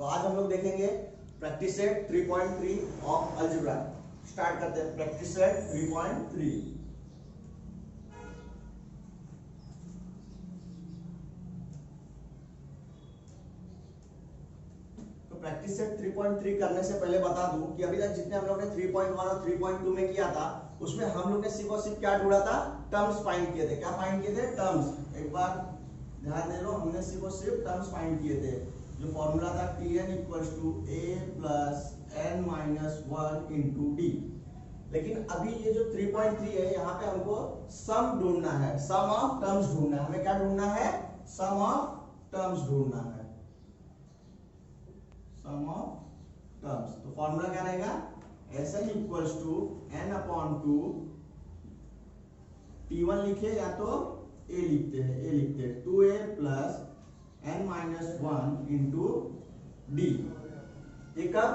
तो आज हम लोग देखेंगे practice set 3.3 of algebra. Start करते हैं प्रैक्टिस सेट 3.3। तो प्रैक्टिस सेट 3.3 करने से पहले बता दूं कि अभी तक जितने हम लोग ने 3.1 और 3.2 में किया था उसमें हम लोग ने सिर्फ और सिर्फ क्या ढूंढा था, टर्म्स फाइंड किए थे। क्या फाइंड किए थे? टर्म्स। एक बार ध्यान दे लो, हमने सिर्फ और सिर्फ टर्म्स फाइंड किए थे। जो फॉर्मूला था Tn = a + n - 1 × d। लेकिन अभी ये जो 3.3 है यहाँ पे हमको सम ढूंढना है, सम ऑफ टर्म्स ढूंढना है। हमें क्या ढूंढना है? सम ऑफ टर्म्स ढूंढना है, सम ऑफ टर्म्स। तो फॉर्मूला क्या रहेगा? Sn = n/2 T1 लिखे या तो a लिखते हैं 2a + n - 1 × d। ये कब?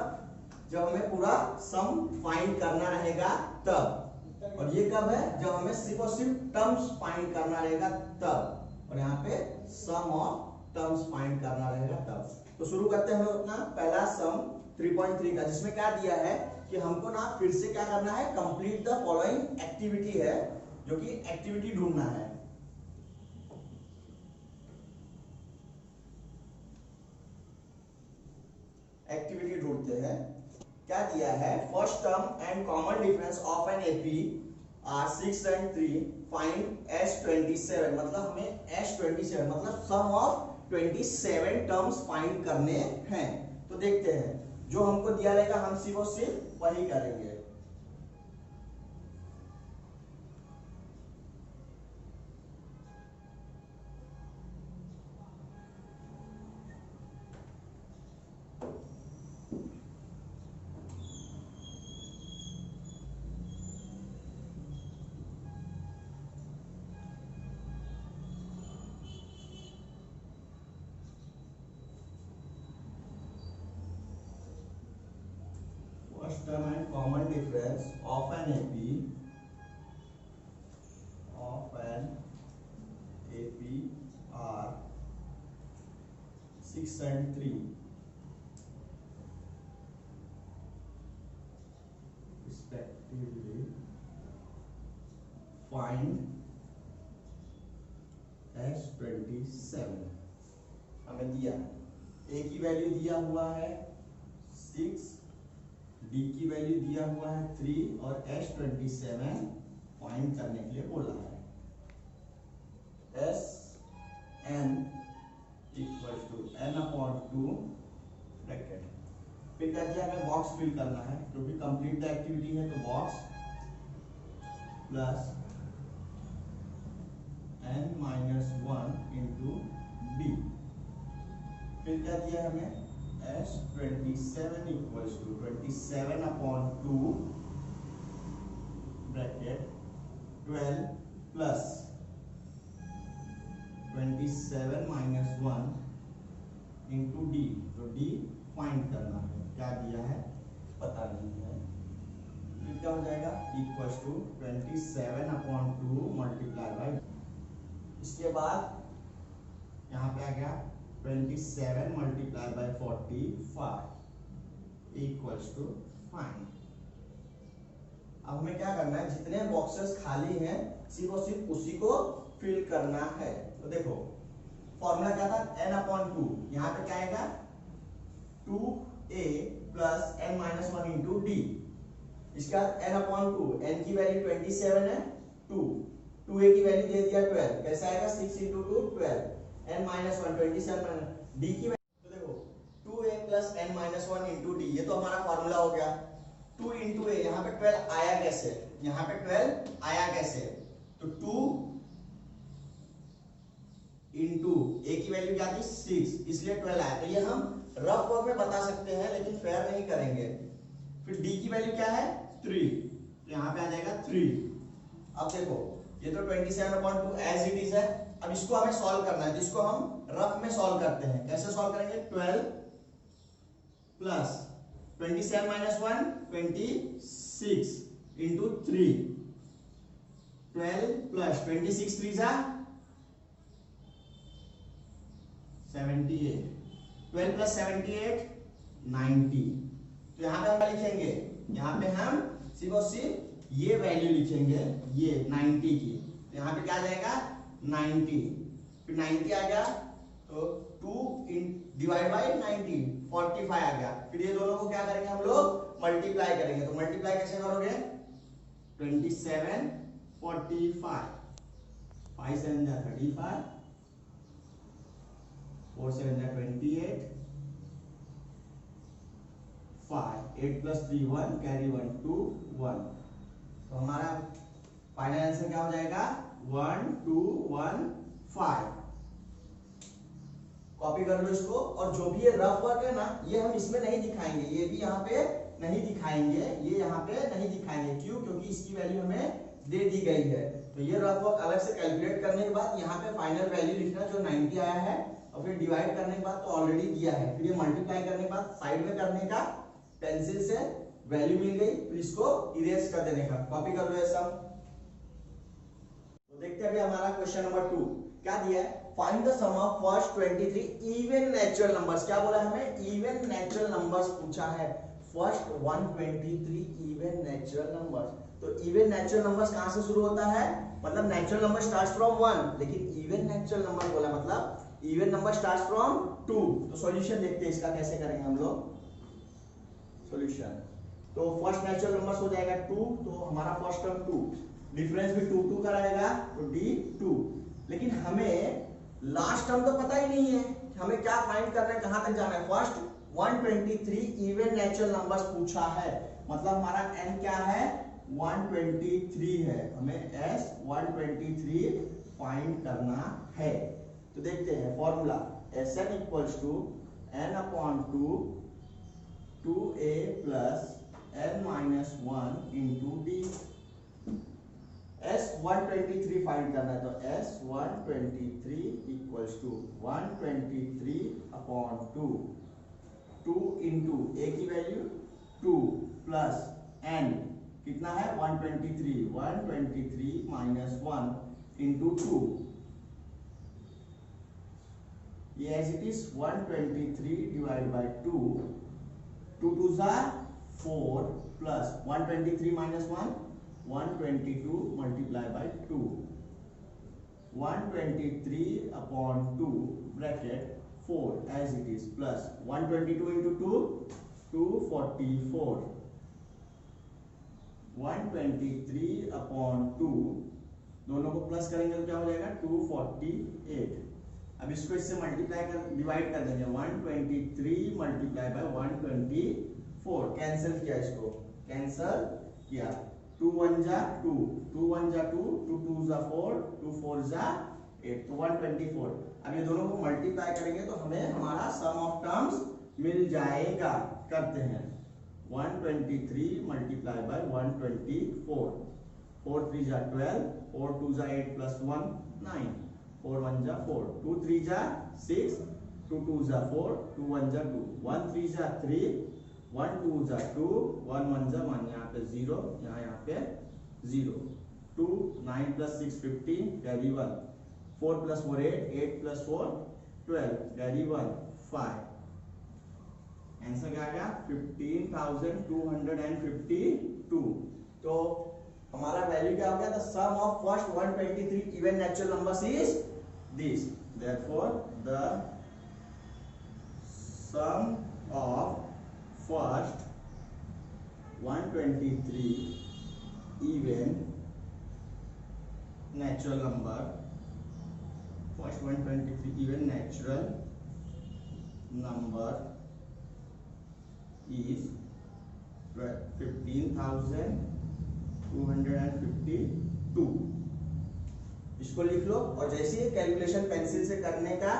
जब हमें पूरा सम फाइंड करना रहेगा तब। और ये कब है? जब हमें सिर्फ और सिर्फ टर्म्स फाइंड करना रहेगा तब। और यहाँ पे सम ऑफ टर्म्स फाइंड करना रहेगा तब। तो शुरू करते हैं हम लोग अपना पहला सम 3.3 का, जिसमें क्या दिया है कि हमको ना फिर से क्या करना है, कंप्लीट द फॉलोइंग एक्टिविटी है, जो कि एक्टिविटी ढूंढना है। एक्टिविटी ढूंढते हैं। क्या दिया है? First term and common difference of an AP are 6 and 3, find S27। मतलब हमें S27 मतलब सम ऑफ 27 टर्म्स फाइंड करने हैं। तो देखते हैं, जो हमको दिया रहेगा हम सिर्फ और सिर्फ वही करेंगे। First term and common difference of an AP are 6 and 3 respectively. Find S27। हमें दिया A की वैल्यू दिया हुआ है 6, D की वैल्यू दिया हुआ है 3 और S27 फाइंड करने के लिए बोला है। Sn = n/2 bracket. फिर क्या किया, हमें बॉक्स फिल करना है क्योंकि कंप्लीट द एक्टिविटी है। तो बॉक्स प्लस n - 1 × d। फिर क्या दिया हमें? S27 = 27/2 bracket 12 plus 27 - 1 × d। तो d फाइंड करना है। क्या दिया है पता नहीं है। फिर क्या हो जाएगा? = 27/2 × इसके बाद यहाँ पे आ गया 27 × 45 = फाइंड। अब हमें क्या करना है, जितने बॉक्सेस खाली हैं सिर्फ और सिर्फ उसी को फिल करना है। तो देखो फॉर्मूला क्या था? n/2। यहाँ पे क्या आएगा? 2a + n - 1 × d। इसका n/2, n की वैल्यू 27 है, 2a की वैल्यू दे दिया 12। कैसे आएगा? 6 × 2 12, n - 1 27 d की वैल्यू। तो देखो 2a + n - 1 × d, ये तो हमारा फॉर्मूला हो गया। 2 × a, यहाँ पे 12 आया कैसे? यहाँ पे 12 आया कैसे? तो 2 × a की वैल्यू क्या थी? 6, इसलिए 12 आया। तो ये हम रफ वर्क में बता सकते हैं लेकिन फेयर नहीं करेंगे। फिर d की वैल्यू क्या है? 3, तो यहाँ पे आ जाएगा 3। अब देखो ये तो 27/2 एज इट इज है। अब इसको हमें सॉल्व करना है, तो इसको हम रफ में सॉल्व करते हैं। कैसे सॉल्व करेंगे? 12 प्लस 27 - 1 26 × 3, 12 प्लस 26 3 जा 78, 12 + 78 90। तो यहाँ पे हम क्या लिखेंगे, यहाँ पे हम सिर्फ और सिर्फ ये वैल्यू लिखेंगे, ये 90 की। तो यहाँ पे क्या आ जाएगा 90, फिर 90 आ गया तो 2 डिवाइड बाई 90 45 आ गया। फिर ये दोनों को क्या करेंगे हम लोग मल्टीप्लाई करेंगे। तो मल्टीप्लाई कैसे करोगे 27 45 5 7 जा 35 4 7 जा 28 5 8 प्लस 3 1 कैरी 1 2 1। तो हमारा फाइनल आंसर क्या हो जाएगा 1 2 1 5। कॉपी कर लो इसको। और जो भी ये रफ वर्क है ना ये हम इसमें नहीं दिखाएंगे, ये भी यहाँ पे नहीं दिखाएंगे, ये यहाँ पे नहीं दिखाएंगे। क्यों? क्योंकि इसकी वैल्यू हमें दे दी गई है। तो ये रफ वर्क अलग से कैलकुलेट करने के बाद यहाँ पे फाइनल वैल्यू लिखना जो 90 आया है, और फिर डिवाइड करने के बाद तो ऑलरेडी दिया है, फिर ये मल्टीप्लाई करने के बाद साइड में करने का, पेंसिल से वैल्यू मिल गई फिर इसको इरेज कर देने का। कॉपी कर लो ये सब। तो देखते हैं अभी हमारा क्वेश्चन नंबर 2 क्या दिया है। Find the sum of first 23 even natural numbers. क्या बोला हमें इवन नेचुरल नंबर्स पूछा है। First 123 even natural numbers. तो इवन नेचुरल नंबर्स कहां से शुरू होता है, मतलब नेचुरल नंबर स्टार्ट्स फ्रॉम 1, लेकिन इवन नेचुरल नंबर बोला मतलब इवन नंबर स्टार्ट्स फ्रॉम 2। तो सॉल्यूशन देखते हैं इसका कैसे करेंगे हम लोग सॉल्यूशन। तो फर्स्ट नेचुरल नंबर्स हो जाएगा 2, तो हमारा फर्स्ट टर्म 2, डिफरेंस भी 2 2 का रहेगा तो d2। लेकिन हमें लास्ट टर्म तो पता ही नहीं है, हमें क्या फाइंड करना है, कहां तक जाना है। फर्स्ट 123 इवन नेचुरल नंबर्स पूछा है, मतलब हमारा n क्या है 123 है, हमें s 123 फाइंड करना है। तो देखते हैं formula Sn equals to n upon 2 2a plus n minus 1 into d. S 123 फाइंड करना है, तो S 123 equals to 123 upon 2 2 into a की वैल्यू 2 प्लस n कितना है 123 123 माइनस 1 इंटू 2, ये as it is 123 divide by 2 2 2 जा 4 plus 123 minus 1 122 multiply by 2 123 upon 2 bracket 4 as it is plus 122 into 2 244 123 upon 2 दोनों को प्लस करेंगे तो क्या हो जाएगा 248। अब इसको इससे मल्टीप्लाई कर डिवाइड कर देंगे 123 मल्टीप्लाई बाय 124 कैंसिल किया, इसको कैंसिल किया 2 1 जा 2 2 1 जा 2 2 2 जा 4 2 4 जा 8 तो 124। अब ये दोनों को मल्टीप्लाई करेंगे तो हमें हमारा सम ऑफ टर्म्स मिल जाएगा। करते हैं 123 मल्टीप्लाई बाय 124 4 3 जा 12 4 2 जा 8 प्लस 1 9 4 1 जा 4 2 3 जा 6 2 2 जा 4 2 1 जा 2 1 3 जा 3 1 2 जा 2 1 1 जा 1 यहाँ पे 0 यहाँ पे 0 2 9 plus 6 15 carry 1 4 plus 4 8 8 plus 4 12 carry 1 5। Answer क्या आ गया 15,252। तो हमारा वैल्यू क्या हो गया, the sum of first 123 even natural numbers is this, therefore the sum of first 123 even natural number, first 123 even natural number is 15,252। इसको लिख लो और जैसे ही कैलकुलेशन पेंसिल से करने का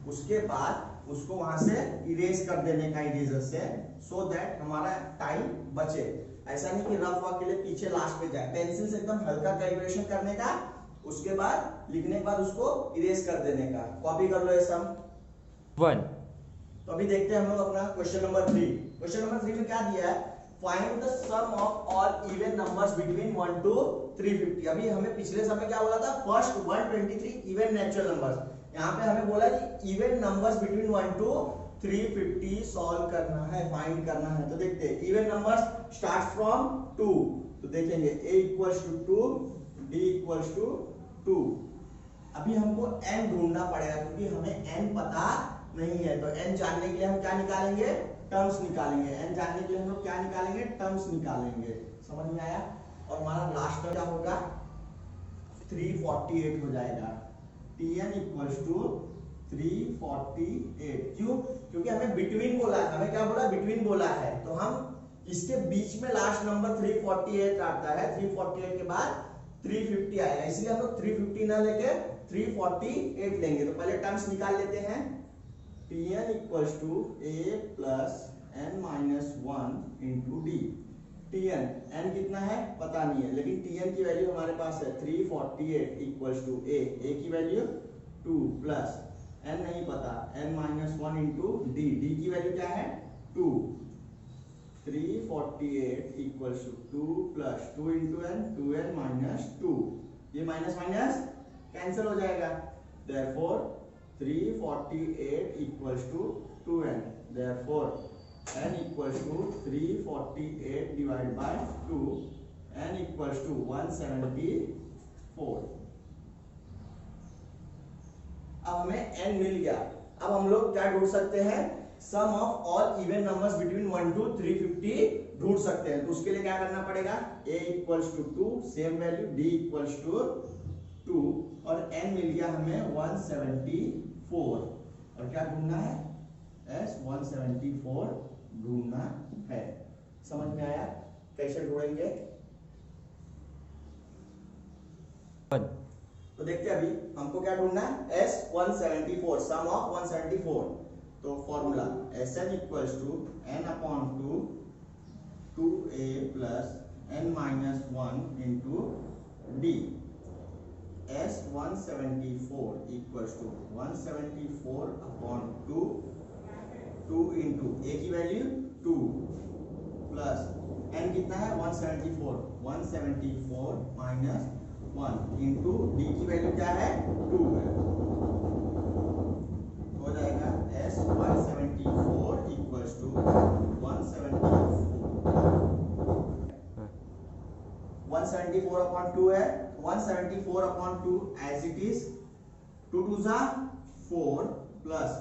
उसके बाद उसको वहां से इरेज कर देने का इरेजर से, सो दैट हमारा टाइम बचे। ऐसा नहीं कि रफ वर्क के लिए पीछे लास्ट पे जाए, पेंसिल से एकदम हल्का कैलकुलेशन करने का, उसके बाद लिखने के बाद उसको इरेज कर देने का। कॉपी कर लो ये सम 1। तो अभी देखते हैं हम लोग अपना क्वेश्चन नंबर 3। क्वेश्चन नंबर 3 में क्या दिया है, find the sum of all even numbers between 1 to 350। अभी हमें पिछले समय क्या बोला था, फर्स्ट 123 इवन नेचुरल नंबर्स, यहाँ पे हमें बोला कि even numbers between 1 to 350 solve करना है, फाइंड करना है। तो देखते हैं इवन नंबर्स स्टार्ट फ्रॉम 2, तो देखेंगे a equals to 2, d equals to 2। अभी हमको n ढूंढना पड़ेगा क्योंकि हमें n पता नहीं है। तो n जानने के लिए हम क्या निकालेंगे, टर्म्स निकालेंगे। n जानने के लिए हम लोग क्या निकालेंगे, टर्म्स निकालेंगे। समझ में आया? और हमारा लास्ट क्या होगा, 348 हो जाएगा। tn equals to 348। क्यों? क्योंकि हमें बिटवीन बोला है। हमें क्या बोला, बिटवीन बोला है। तो हम इसके बीच में लास्ट नंबर 348 आता है, 348 के बाद 350 आएगा, इसलिए हम लोग 350 ना लेके 348 लेंगे। तो पहले टर्म्स निकाल लेते हैं। tn equals to a plus n minus 1 into d. tn n कितना है पता नहीं है, लेकिन tn की वैल्यू हमारे पास है 348 इक्वल्स टू a की वैल्यू 2 प्लस n नहीं पता, n minus 1 into d. D की वैल्यू क्या है 2। 348 equals to 2 plus 2 into n, 2n minus 2। ये माइनस माइनस कैंसिल हो जाएगा। Therefore 348 equals to 2n। Therefore n equals to 348 divide by 2, n equals to 174। अब हमें n मिल गया। अब हम लोग क्या ढूंढ सकते हैं, sum of all even numbers between 1 to 350 ढूंढ सकते हैं। तो उसके लिए क्या करना पड़ेगा, a equals to 2 same value, d equals to 2 और n मिल गया हमें 174। और क्या ढूंढना है, s 174 ढूंढना है। समझ में आया कैसे ढूंढेंगे? तो देखते हैं अभी हमको क्या ढूंढना है, s 174, सम ऑफ 174। तो formula Sn equals to n upon 2 2a plus n minus 1 into d. s 174 equals to 174 upon 2 2 into a की वैल्यू 2 प्लस n कितना है 174, 174 माइनस 1 इंटू डी की वैल्यू क्या है 2 है। हो जाएगा s 174 इक्वल्स टू 174 अपॉन 2 है, 174 अपॉन 2 एज इट इज, 2 2 जा 4 प्लस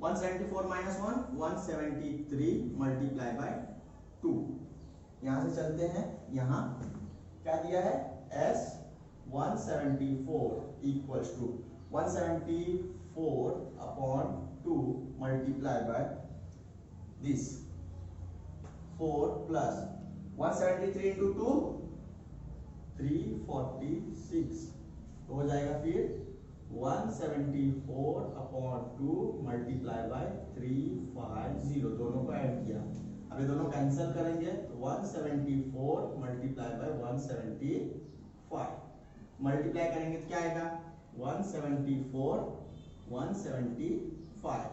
174 माइनस 1 173 मल्टीप्लाई बाय 2। यहां से चलते हैं, यहां क्या दिया है s 174 equals to 174 upon 2 multiply by this 4 plus 173 into 2 346। तो हो जाएगा फिर 174 अपॉन 2 मल्टीप्लाई बाय 350। दोनों को ऐड किया, अब ये दोनों कैंसिल करेंगे तो 174 मल्टीप्लाई बाय 175 मल्टीप्लाई करेंगे तो क्या आएगा 174 175,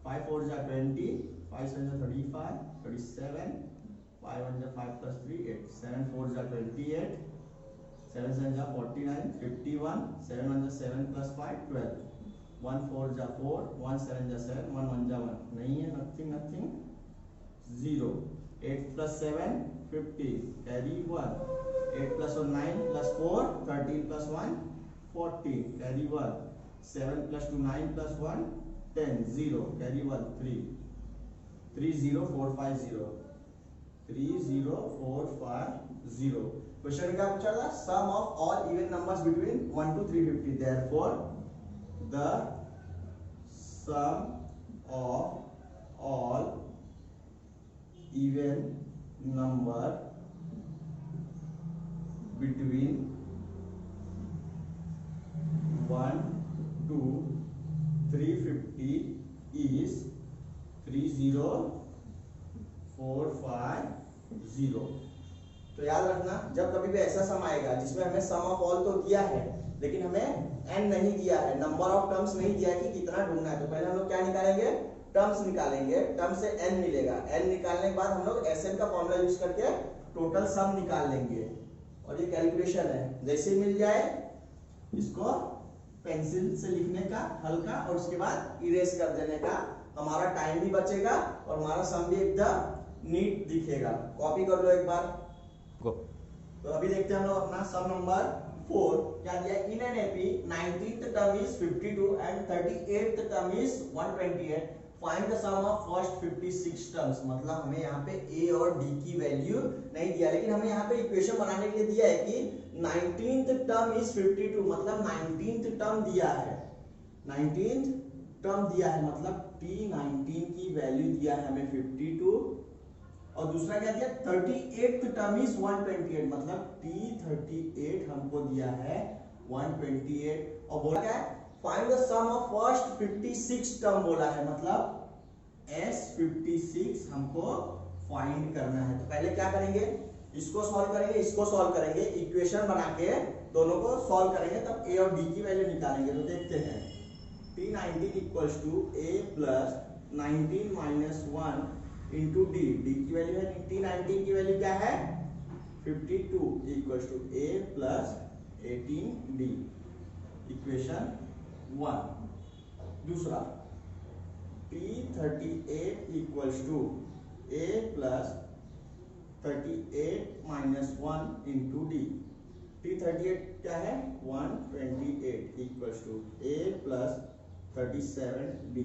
5 4 जा 20, 5 7 जा 35, 37, 5 1 जा 5 plus 3 8, 7 4 जा 28, 7 7 जा 49, 51, 7 1 जा 7 plus 5 12, 1 4 जा 4, 1 7 जा 7, 1 1 जा 1 नहीं है, nothing nothing 0, 8 plus 7 15 carry 1, 8 plus 1 9 plus 4 13 plus 1 14 carry 1, 7 plus 2 9 plus 1 10 0 carry 1 3 30450 30450। Question क्या पूछा था, sum of all even numbers between 1 to 350। Therefore the sum of all even number between 1 to 350 is 30450। तो याद रखना, जब कभी भी ऐसा सम आएगा जिसमें हमें सम ऑफ ऑल तो दिया है लेकिन हमें n नहीं दिया है, नंबर ऑफ टर्म्स नहीं दिया है कि कितना ढूंढना है, तो पहले हम लोग क्या निकालेंगे, टर्म्स निकालेंगे। टर्म से n मिलेगा, n निकालने के बाद हम लोग Sn का फॉर्मूला यूज करके टोटल सम निकाल लेंगे। और ये कैलकुलेशन है, जैसे ही मिल जाए इसको पेंसिल से लिखने का हल्का और उसके बाद इरेज कर देने का, हमारा टाइम भी बचेगा और हमारा सम भी एकदम नीट दिखेगा। कॉपी कर लो एक बार। गो। तो अभी देखते हैं हम लोग अपना सम नंबर 4 क्या दिया। In an AP 19th term is 52 and 38th term is 128, find the sum of first 56 terms. मतलब हमें यहाँ पे ए और डी की वैल्यू नहीं दिया, लेकिन हमें यहाँ पे इक्वेशन बनाने के लिए दिया है कि 19th टर्म इज 52, मतलब 19th टर्म दिया है, 19th टर्म दिया है, मतलब T19 की वैल्यू दिया है हमें 52, और दूसरा क्या दिया 38th टर्म इज 128, मतलब T38 हमको दिया है 128, और बोला क्या है find the sum of first 56 term बोला है, मतलब S56 हमको फाइंड करना है। तो पहले क्या करेंगे, इसको सॉल्व करेंगे, इसको सॉल्व करेंगे, इक्वेशन बना के दोनों को सॉल्व करेंगे, तब ए और डी की वैल्यू निकालेंगे। तो देखते हैं T19 equals to a plus 19 minus 1 into d, d की वैल्यू है T19 की वैल्यू क्या है 52 equals to a plus 18d, equation 1। दूसरा T38 equals to a plus 38 minus 1 into d, T38 क्या है 128 equals to a plus 37d,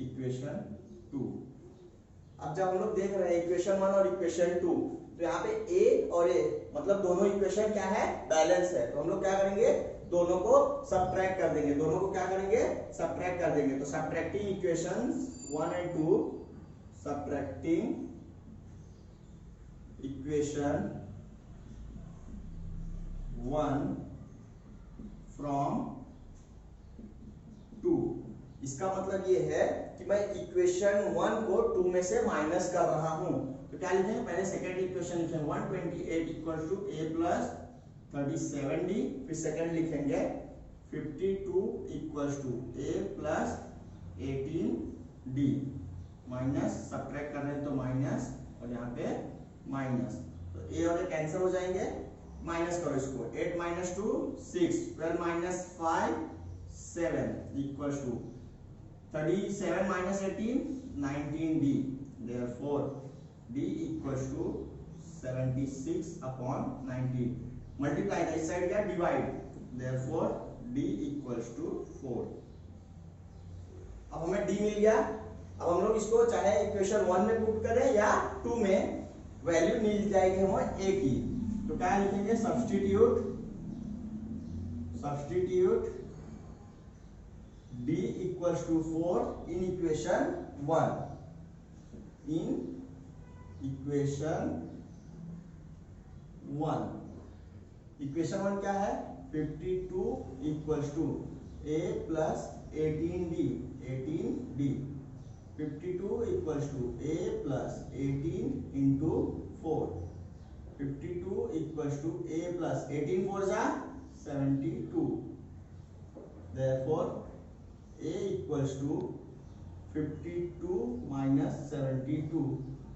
equation 2। अब जब हम लोग देख रहे हैं इक्वेशन 1 और इक्वेशन 2, तो यहाँ पे a और a मतलब दोनों इक्वेशन क्या है बैलेंस है, तो हम लोग क्या करेंगे दोनों को सबट्रैक्ट कर देंगे, दोनों को क्या करेंगे सबट्रैक्ट कर देंगे। तो subtracting equations 1 and 2, subtracting equation 1 from 2, इसका मतलब ये है कि मैं इक्वेशन 1 को 2 में से माइनस कर रहा हूं। तो क्या लिखेंगे, पहले सेकेंड इक्वेशन लिखेंगे 128 equal to a plus 37d, फिर सेकेंड लिखेंगे 52 equal to a plus 18d, minus subtract कर रहे हैं तो माइनस, और यहाँ पे माइनस, तो a और a कैंसिल हो जाएंगे, माइनस करो इसको, 8 minus 2 6, 12 minus 5 7 equal to 37 minus 18 19d, therefore d equal to 76 upon 19, multiply इस साइड क्या divide, therefore d equal to 4। अब हमें d मिल गया। अब हम लोग इसको चाहे इक्वेशन 1 में पुट करें या 2 में, वैल्यू मिल जाएगी हमें a की। तो क्या लिखेंगे substitute d equals to 4 in equation 1, in equation 1। Equation 1 क्या है 52 equals to a plus 18d, 52 equals to a plus 18 into 4, 52 equals to a plus 18 4 जा 72, therefore a equals to 52 minus 72,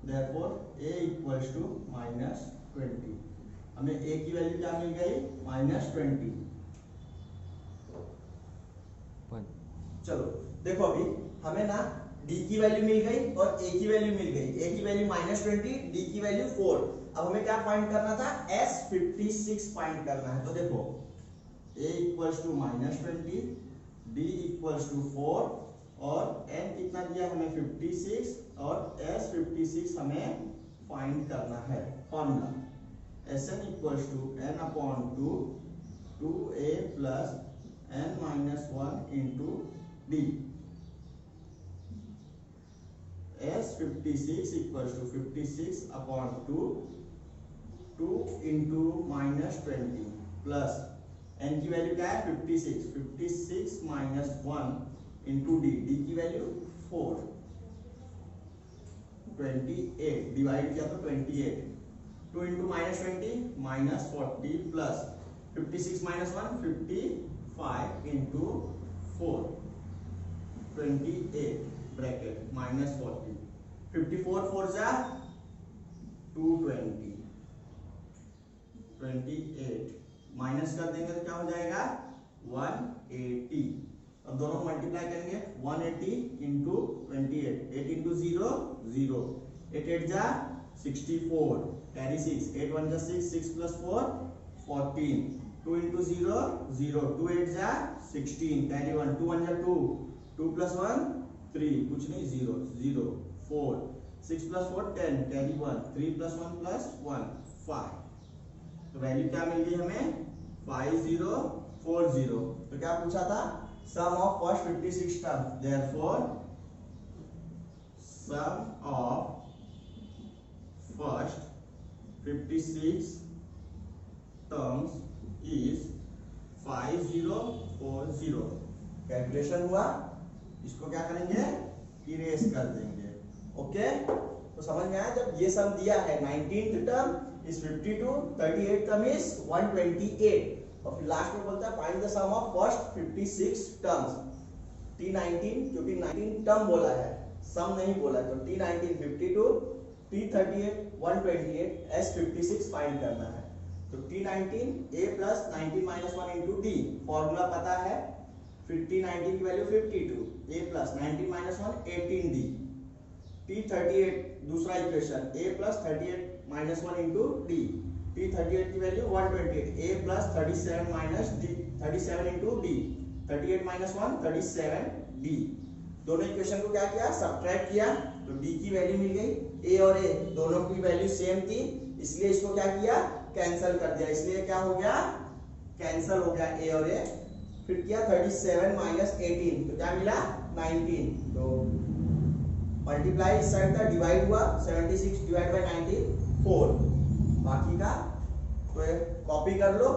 therefore a equals to minus 20। हमें a की value क्या मिल गई minus 20। चलो देखो अभी हमें ना d की वैल्यू मिल गई और a की वैल्यू मिल गई, a की वैल्यू माइनस 20, d की वैल्यू 4। अब हमें क्या फाइंड करना था S56 फाइंड करना है। तो देखो a equals to minus 20, d equals to 4, और n कितना दिया हमें 56, और S56 हमें फाइंड करना है। Formula Sn equals to n upon 2 2a plus n minus 1 into d, S56 equals to 56 upon 2 2 into minus 20 plus n की वैल्यू क्या है 56 माइनस 1 इंटू d, d की वैल्यू 4, 28 डिवाइड किया तो 28, 2 into minus 20 minus 40 plus 56 minus 1 55 into 4, 28 bracket minus 40, 54 4 जा 220, 28 minus कर देंगे तो क्या हो जाएगा 180, अब दोनों मल्टीप्लाई करेंगे 180 इंटू 28, 8 इंटू 0 0, 8 8 जा 64, कैरी 6, 8 1 जा 6, 6 प्लस 4 14, 2 इंटू 0 0, 2 8 जा 16, कैरी 1, 2 1 जा 2, 2 प्लस 1 3, कुछ नहीं 0 0, 4, 6 प्लस 4 10, कैरी 1, 3 प्लस 1 प्लस 1 5। तो वैल्यू क्या मिल गई हमें 5040। तो क्या पूछा था, sum of first 56 term, therefore sum of first 56 terms is 5040। Calculation हुआ, इसको क्या करेंगे इरेज कर देंगे। ओके, तो समझ में आया। जब ये सम दिया है 19th term is 52, 38 term is 128, और फिर लास्ट में बोलता है find the sum of first 56 terms. T19 क्योंकि 19 टर्म बोला है, सम नहीं बोला है, तो T19 52, T38 128, S56 फाइंड करना है। तो T19 A plus 19 minus 1 into D, formula पता है। फिर T19 की value 52, A plus 19 minus 1 18D, T38 दूसरा equation A plus 38 minus 1 into D, T38 की value 128, A plus 37 minus D 37 into D, 38 minus 1 37D। दोनों इक्वेशन को क्या किया, सब्ट्रैक्ट किया, तो D की वैल्यू मिल गई। A और A दोनों की वैल्यू सेम थी, इसलिए इसको क्या किया, कैंसिल कर दिया, इसलिए क्या हो गया, कैंसिल हो गया A और A। फिर किया 37 माइनस 18, तो क्या मिला 19। तो मल्टीप्लाई इस साइड था, डिवाइड हुआ 76 डिवाइड बाय 19 4, बाकी का तो कॉपी कर लो।